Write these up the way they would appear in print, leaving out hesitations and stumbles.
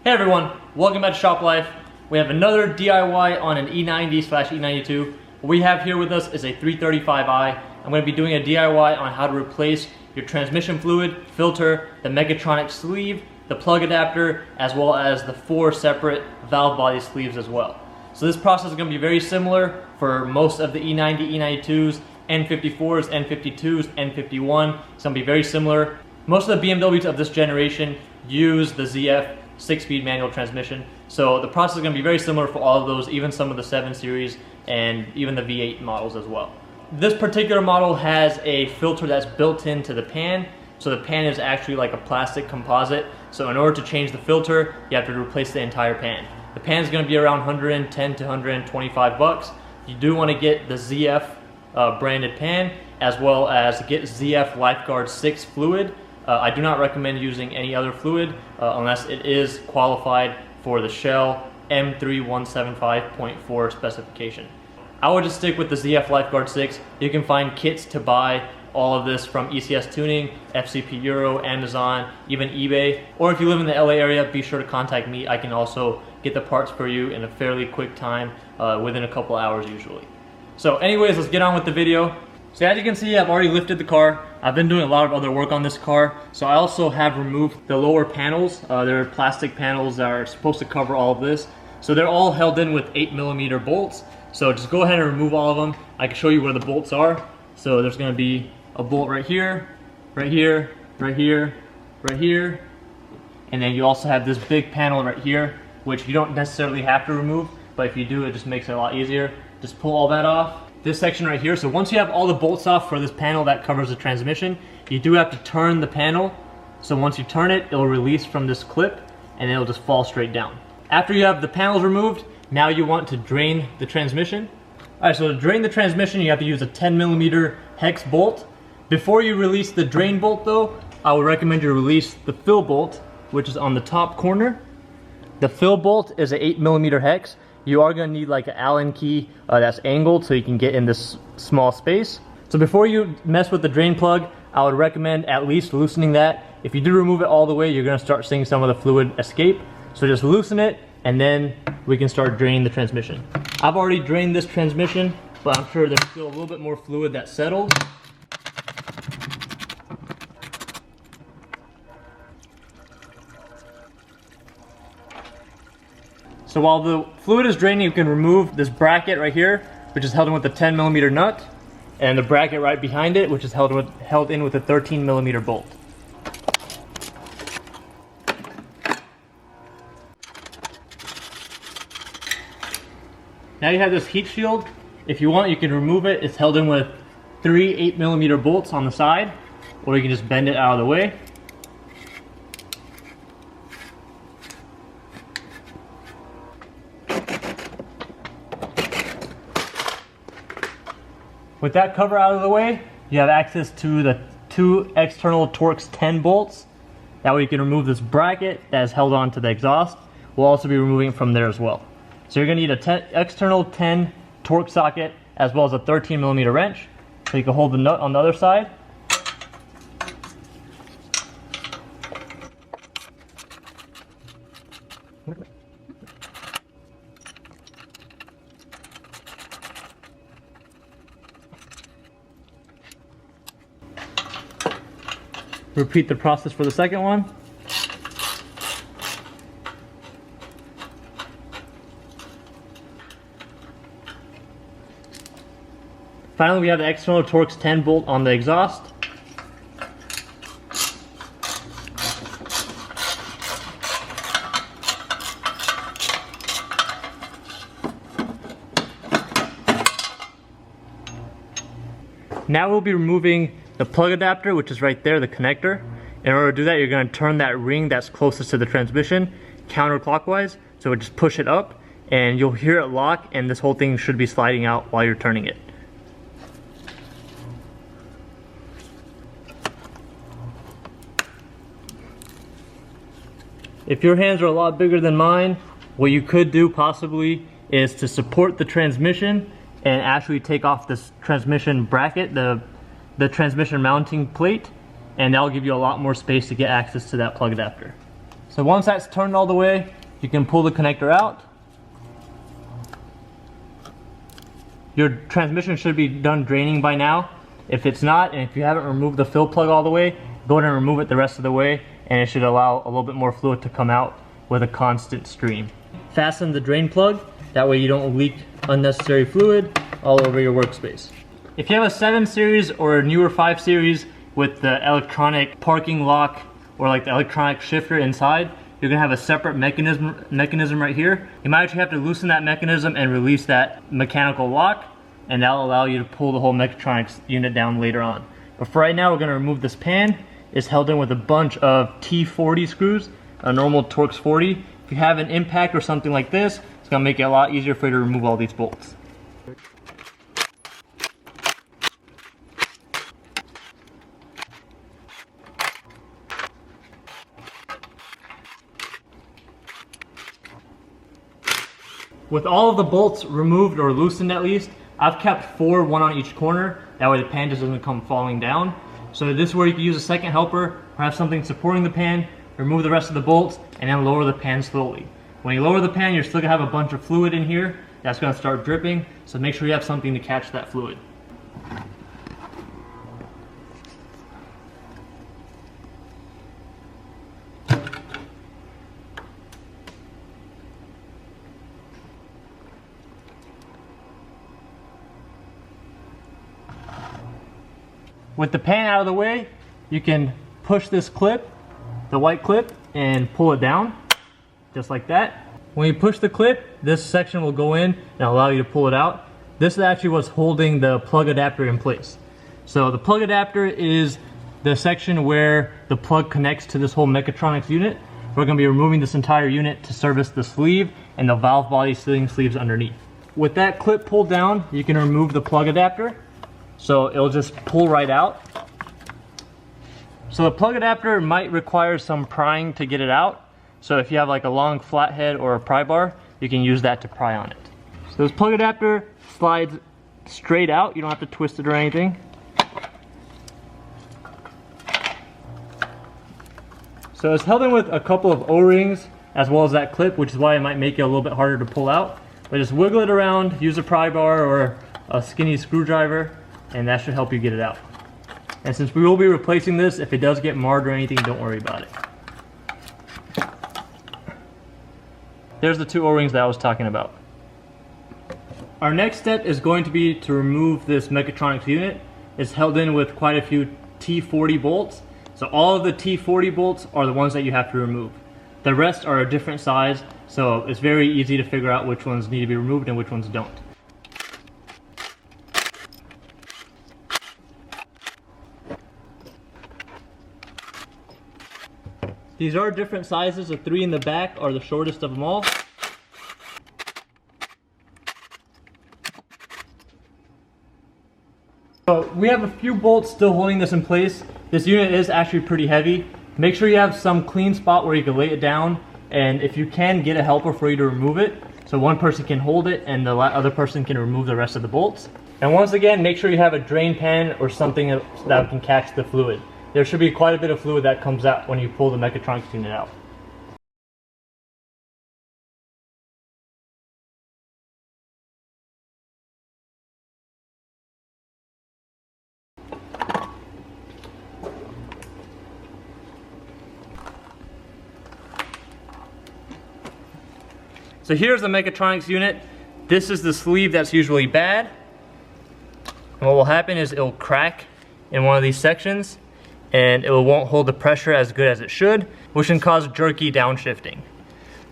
Hey everyone, welcome back to Shop Life. We have another DIY on an E90/E92. What we have here with us is a 335i. I'm going to be doing a DIY on how to replace your transmission fluid, filter, the Mechatronic sleeve, the plug adapter, as well as the 4 separate valve body sleeves as well. So this process is going to be very similar for most of the E90, E92s, N54s, N52s, N51. It's going to be very similar. Most of the BMWs of this generation use the ZF 6-speed manual transmission. So the process is going to be very similar for all of those, even some of the 7 Series and even the V8 models as well. This particular model has a filter that's built into the pan. So the pan is actually like a plastic composite. So in order to change the filter, you have to replace the entire pan. The pan is going to be around 110 to 125 bucks. You do want to get the ZF branded pan, as well as get ZF Lifeguard 6 fluid. I do not recommend using any other fluid unless it is qualified for the Shell M3175.4 specification. I would just stick with the ZF Lifeguard 6. You can find kits to buy all of this from ECS Tuning, FCP Euro, Amazon, even eBay. Or if you live in the LA area, be sure to contact me. I can also get the parts for you in a fairly quick time, within a couple hours usually. So anyways, let's get on with the video. So as you can see, I've already lifted the car. I've been doing a lot of other work on this car. So I also have removed the lower panels. They're plastic panels that are supposed to cover all of this. So they're all held in with 8mm bolts. So just go ahead and remove all of them. I can show you where the bolts are. So there's going to be a bolt right here, right here, right here, right here. And then you also have this big panel right here, which you don't necessarily have to remove, but if you do, it just makes it a lot easier. Just pull all that off. This section right here, so once you have all the bolts off for this panel that covers the transmission, you do have to turn the panel. So once you turn it, it'll release from this clip and it'll just fall straight down. After you have the panels removed, now you want to drain the transmission. Alright, so to drain the transmission, you have to use a 10mm hex bolt. Before you release the drain bolt though, I would recommend you release the fill bolt, which is on the top corner. The fill bolt is an 8mm hex. You are going to need like an Allen key that's angled so you can get in this small space. So before you mess with the drain plug, I would recommend at least loosening that. If you do remove it all the way, you're going to start seeing some of the fluid escape. So just loosen it and then we can start draining the transmission. I've already drained this transmission, but I'm sure there's still a little bit more fluid that settled. So while the fluid is draining, you can remove this bracket right here, which is held in with a 10mm nut, and the bracket right behind it, which is held in with a 13mm bolt. Now you have this heat shield. If you want, you can remove it. It's held in with 3 8mm bolts on the side, or you can just bend it out of the way. With that cover out of the way, you have access to the 2 external Torx 10 bolts. That way you can remove this bracket that is held on to the exhaust. We'll also be removing it from there as well. So you're going to need an external 10 Torx socket as well as a 13mm wrench. So you can hold the nut on the other side. Repeat the process for the second one. Finally, we have the external Torx 10 bolt on the exhaust. Now we'll be removing the plug adapter, which is right there, the connector. In order to do that, you're going to turn that ring that's closest to the transmission counterclockwise. So just push it up and you'll hear it lock, and this whole thing should be sliding out while you're turning it. If your hands are a lot bigger than mine, what you could do possibly is to support the transmission and actually take off this transmission bracket, the transmission mounting plate, and that'll give you a lot more space to get access to that plug adapter. So So once that's turned all the way, you can pull the connector out. Your transmission should be done draining by now. If it's not, and if you haven't removed the fill plug all the way, go ahead and remove it the rest of the way, and it should allow a little bit more fluid to come out with a constant stream. Fasten the drain plug, that way you don't leak unnecessary fluid all over your workspace. If you have a 7 series or a newer 5 series with the electronic parking lock or like the electronic shifter inside, you're gonna have a separate mechanism right here. You might actually have to loosen that mechanism and release that mechanical lock, and that'll allow you to pull the whole Mechatronics unit down later on. But for right now, we're gonna remove this pan. It's held in with a bunch of T40 screws, a normal Torx 40. If you have an impact or something like this, it's gonna make it a lot easier for you to remove all these bolts. With all of the bolts removed or loosened at least, I've kept 4, 1 on each corner. That way the pan just doesn't come falling down. So this is where you can use a second helper or have something supporting the pan, remove the rest of the bolts, and then lower the pan slowly. When you lower the pan, you're still gonna have a bunch of fluid in here. That's gonna start dripping, so make sure you have something to catch that fluid. With the pan out of the way, you can push this clip, the white clip, and pull it down, just like that. When you push the clip, this section will go in and allow you to pull it out. This is actually what's holding the plug adapter in place. So the plug adapter is the section where the plug connects to this whole Mechatronics unit. We're gonna be removing this entire unit to service the sleeve and the valve body sealing sleeves underneath. With that clip pulled down, you can remove the plug adapter. So it'll just pull right out. So the plug adapter might require some prying to get it out. So if you have like a long flathead or a pry bar, you can use that to pry on it. So this plug adapter slides straight out. You don't have to twist it or anything. So it's held in with a couple of O-rings as well as that clip, which is why it might make it a little bit harder to pull out. But just wiggle it around, use a pry bar or a skinny screwdriver, and that should help you get it out. And since we will be replacing this, if it does get marred or anything, don't worry about it. There's the 2 O-rings that I was talking about. Our next step is going to be to remove this Mechatronics unit. It's held in with quite a few T40 bolts. So all of the T40 bolts are the ones that you have to remove. The rest are a different size, so it's very easy to figure out which ones need to be removed and which ones don't. These are different sizes. The 3 in the back are the shortest of them all. So we have a few bolts still holding this in place. This unit is actually pretty heavy. Make sure you have some clean spot where you can lay it down, and if you can, get a helper for you to remove it. So one person can hold it and the other person can remove the rest of the bolts. And once again, make sure you have a drain pan or something that can catch the fluid. There should be quite a bit of fluid that comes out when you pull the Mechatronics unit out. So here's the Mechatronics unit. This is the sleeve that's usually bad. And what will happen is it'll crack in one of these sections, and it won't hold the pressure as good as it should, which can cause jerky downshifting.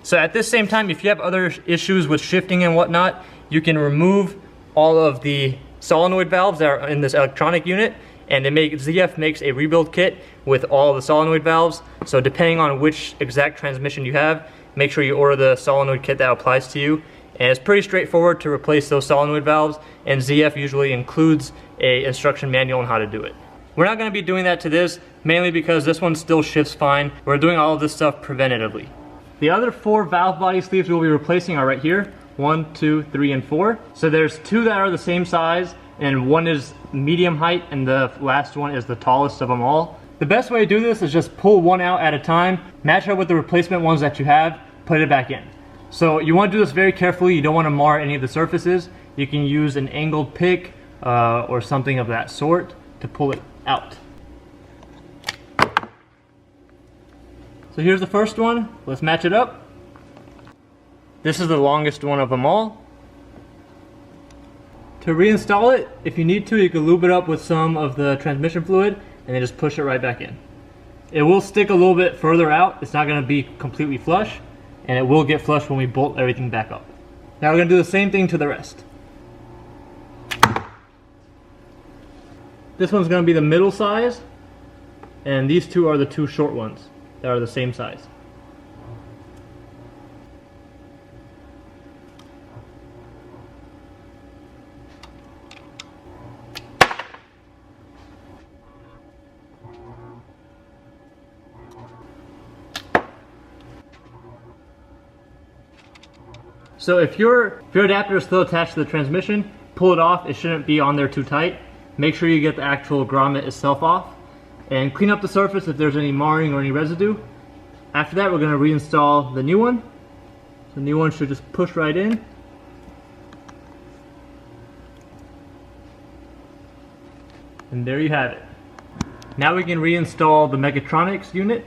So at this same time, if you have other issues with shifting and whatnot, you can remove all of the solenoid valves that are in this electronic unit, and ZF makes a rebuild kit with all of the solenoid valves. So depending on which exact transmission you have, make sure you order the solenoid kit that applies to you. And it's pretty straightforward to replace those solenoid valves, and ZF usually includes an instruction manual on how to do it. We're not going to be doing that to this, mainly because this one still shifts fine. We're doing all of this stuff preventatively. The other 4 valve body sleeves we'll be replacing are right here. 1, 2, 3, and 4. So there's 2 that are the same size, and 1 is medium height, and the last one is the tallest of them all. The best way to do this is just pull one out at a time, match it with the replacement ones that you have, put it back in. So you want to do this very carefully. You don't want to mar any of the surfaces. You can use an angled pick or something of that sort to pull it out. So here's the first one. Let's match it up. This is the longest one of them all. To reinstall it, if you need to, you can lube it up with some of the transmission fluid and then just push it right back in. It will stick a little bit further out. It's not going to be completely flush, and it will get flush when we bolt everything back up. Now we're going to do the same thing to the rest. This one's going to be the middle size, and these two are the two short ones that are the same size. So if your adapter is still attached to the transmission, pull it off. It shouldn't be on there too tight. Make sure you get the actual grommet itself off and clean up the surface if there's any marring or any residue. After that, we're going to reinstall the new one. The new one should just push right in. And there you have it. Now we can reinstall the Mechatronics unit.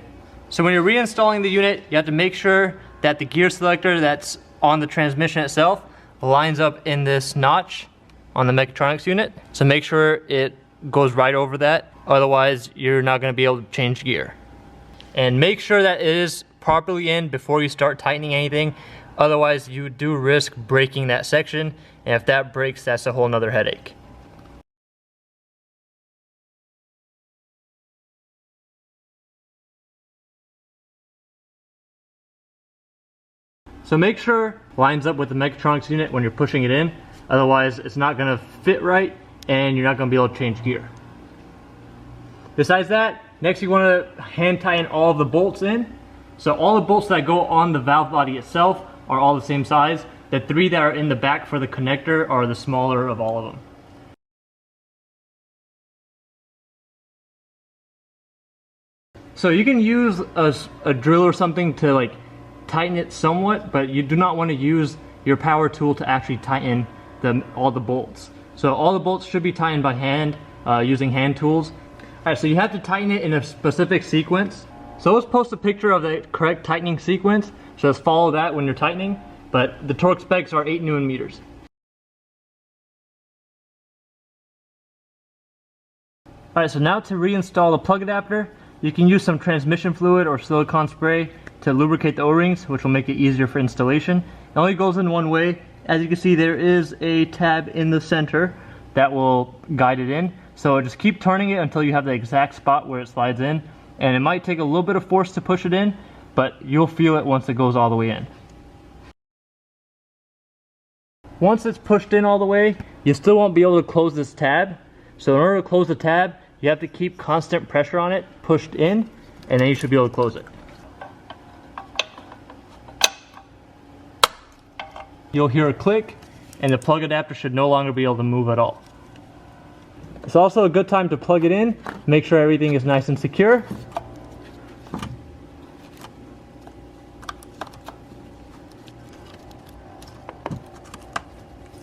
So when you're reinstalling the unit, you have to make sure that the gear selector that's on the transmission itself lines up in this notch on the Mechatronics unit. So make sure it goes right over that, otherwise you're not going to be able to change gear. And make sure that it is properly in before you start tightening anything, otherwise you do risk breaking that section, and if that breaks, that's a whole nother headache. So make sure it lines up with the Mechatronics unit when you're pushing it in, otherwise it's not going to fit right and you're not going to be able to change gear. Besides that, next you want to hand tighten all of the bolts in. So all the bolts that go on the valve body itself are all the same size. The three that are in the back for the connector are the smaller of all of them. So you can use a drill or something to like tighten it somewhat, but you do not want to use your power tool to actually tighten all the bolts. So all the bolts should be tightened by hand using hand tools. Alright, so you have to tighten it in a specific sequence. So let's post a picture of the correct tightening sequence. So let's follow that when you're tightening. But the torque specs are 8 Newton meters. Alright, so now to reinstall the plug adapter, you can use some transmission fluid or silicone spray to lubricate the O-rings, which will make it easier for installation. It only goes in one way. As you can see, there is a tab in the center that will guide it in. So just keep turning it until you have the exact spot where it slides in. And it might take a little bit of force to push it in, but you'll feel it once it goes all the way in. Once it's pushed in all the way, you still won't be able to close this tab. So in order to close the tab, you have to keep constant pressure on it, pushed in, and then you should be able to close it. You'll hear a click, and the plug adapter should no longer be able to move at all. It's also a good time to plug it in, make sure everything is nice and secure.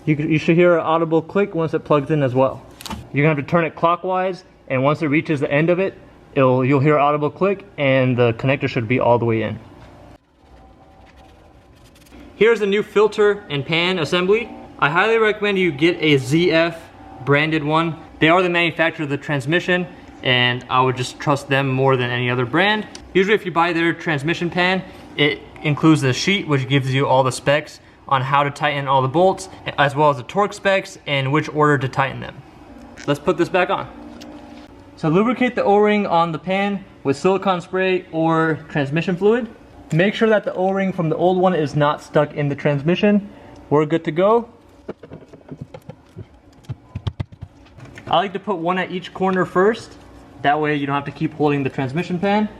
You should hear an audible click once it plugs in as well. You're going to have to turn it clockwise, and once it reaches the end of it, you'll hear an audible click, and the connector should be all the way in. Here's the new filter and pan assembly. I highly recommend you get a ZF branded one. They are the manufacturer of the transmission, and I would just trust them more than any other brand. Usually if you buy their transmission pan, it includes the sheet which gives you all the specs on how to tighten all the bolts, as well as the torque specs and which order to tighten them. Let's put this back on. So lubricate the O-ring on the pan with silicone spray or transmission fluid. Make sure that the O-ring from the old one is not stuck in the transmission. We're good to go. I like to put one at each corner first. That way you don't have to keep holding the transmission pan.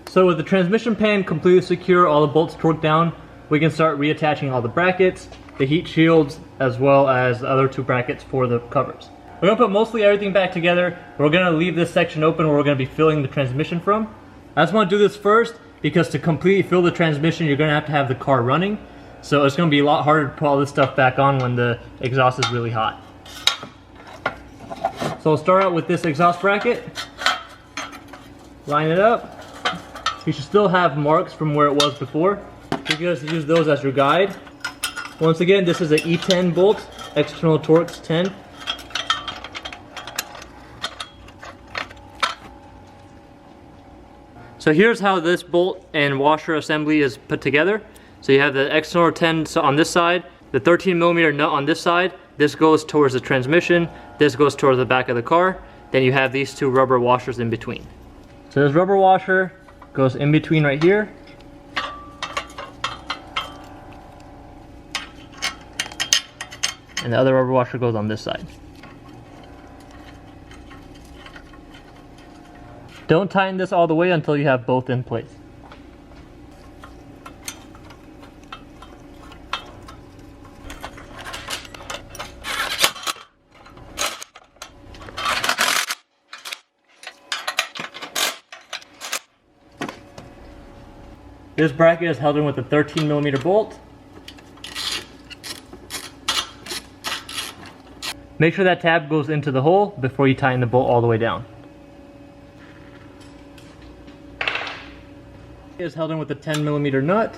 So with the transmission pan completely secure, all the bolts torqued down, we can start reattaching all the brackets, the heat shields, as well as the other 2 brackets for the covers. We're gonna put mostly everything back together. We're gonna leave this section open where we're gonna be filling the transmission from. I just wanna do this first because to completely fill the transmission, you're gonna have the car running. So it's gonna be a lot harder to put all this stuff back on when the exhaust is really hot. So I'll start out with this exhaust bracket. Line it up. You should still have marks from where it was before. You can just use those as your guide. Once again, this is an E10 bolt, external Torx 10. So here's how this bolt and washer assembly is put together. So you have the external 10 on this side, the 13mm nut on this side. This goes towards the transmission, this goes towards the back of the car. Then you have these 2 rubber washers in between. So this rubber washer goes in between right here. And the other rubber washer goes on this side. Don't tighten this all the way until you have both in place. This bracket is held in with a 13mm bolt. Make sure that tab goes into the hole before you tighten the bolt all the way down. It is held in with a 10mm nut.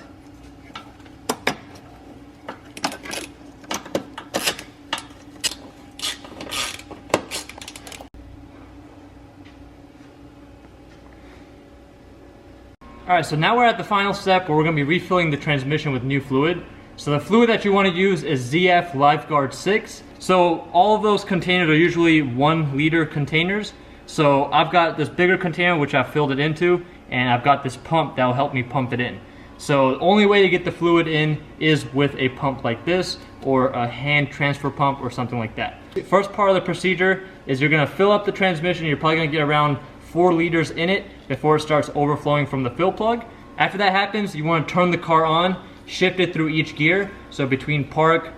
Alright, so now we're at the final step where we're going to be refilling the transmission with new fluid. So the fluid that you want to use is ZF Lifeguard 6. So all of those containers are usually 1 liter containers. So I've got this bigger container which I've filled it into, and I've got this pump that will help me pump it in. So the only way to get the fluid in is with a pump like this, or a hand transfer pump or something like that. The first part of the procedure is you're going to fill up the transmission. You're probably going to get around 4 liters in it before it starts overflowing from the fill plug. After that happens, you want to turn the car on, shift it through each gear. So between park,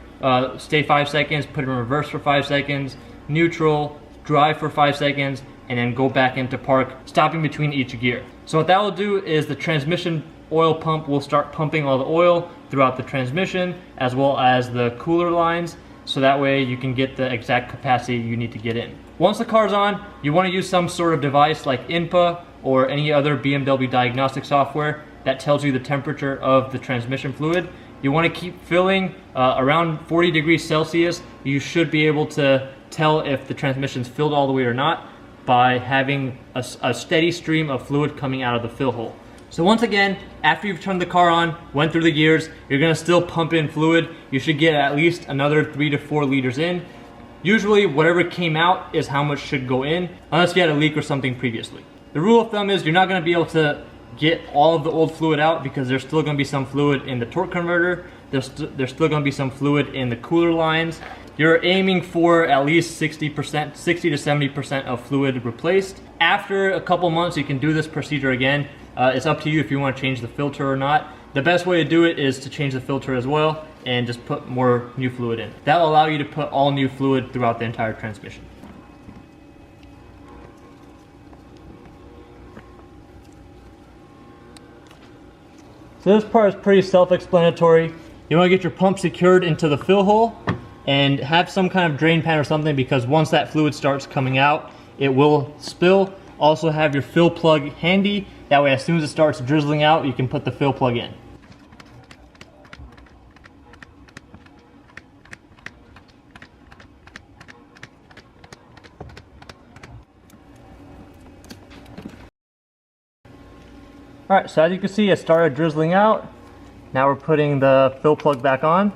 stay 5 seconds, put it in reverse for 5 seconds, neutral, drive for 5 seconds, and then go back into park, stopping between each gear. So what that will do is the transmission oil pump will start pumping all the oil throughout the transmission as well as the cooler lines, so that way you can get the exact capacity you need to get in. Once the car's on, you want to use some sort of device like INPA or any other BMW diagnostic software that tells you the temperature of the transmission fluid. You want to keep filling around 40 degrees Celsius. You should be able to tell if the transmission's filled all the way or not by having a steady stream of fluid coming out of the fill hole. So once again, after you've turned the car on, went through the gears, you're going to still pump in fluid. You should get at least another 3 to 4 liters in. Usually whatever came out is how much should go in, unless you had a leak or something previously. The rule of thumb is you're not going to be able to get all of the old fluid out because there's still going to be some fluid in the torque converter. There's still going to be some fluid in the cooler lines. You're aiming for at least 60%, 60 to 70% of fluid replaced. After a couple months, you can do this procedure again. It's up to you if you want to change the filter or not. The best way to do it is to change the filter as well and just put more new fluid in. That will allow you to put all new fluid throughout the entire transmission. So this part is pretty self-explanatory. You want to get your pump secured into the fill hole and have some kind of drain pan or something, because once that fluid starts coming out, it will spill. Also have your fill plug handy. That way as soon as it starts drizzling out, you can put the fill plug in. Alright, so as you can see, it started drizzling out. Now we're putting the fill plug back on.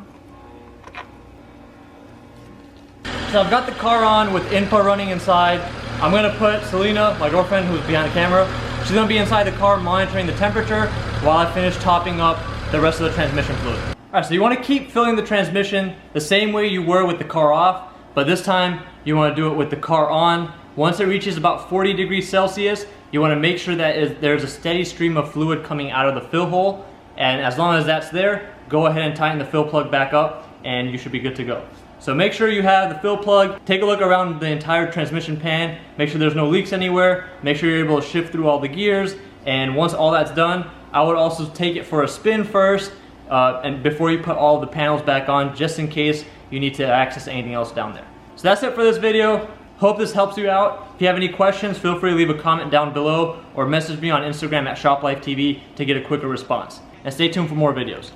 So I've got the car on with INPA running inside. I'm going to put Selena, my girlfriend who's behind the camera, she's going to be inside the car monitoring the temperature while I finish topping up the rest of the transmission fluid. Alright, so you want to keep filling the transmission the same way you were with the car off, but this time you want to do it with the car on. Once it reaches about 40 degrees Celsius, you want to make sure that there's a steady stream of fluid coming out of the fill hole, and as long as that's there, go ahead and tighten the fill plug back up and you should be good to go. So make sure you have the fill plug, take a look around the entire transmission pan, make sure there's no leaks anywhere, make sure you're able to shift through all the gears, and once all that's done, I would also take it for a spin first, and before you put all the panels back on, just in case you need to access anything else down there. So that's it for this video. Hope this helps you out. If you have any questions, feel free to leave a comment down below or message me on Instagram at ShopLifeTV to get a quicker response. And stay tuned for more videos.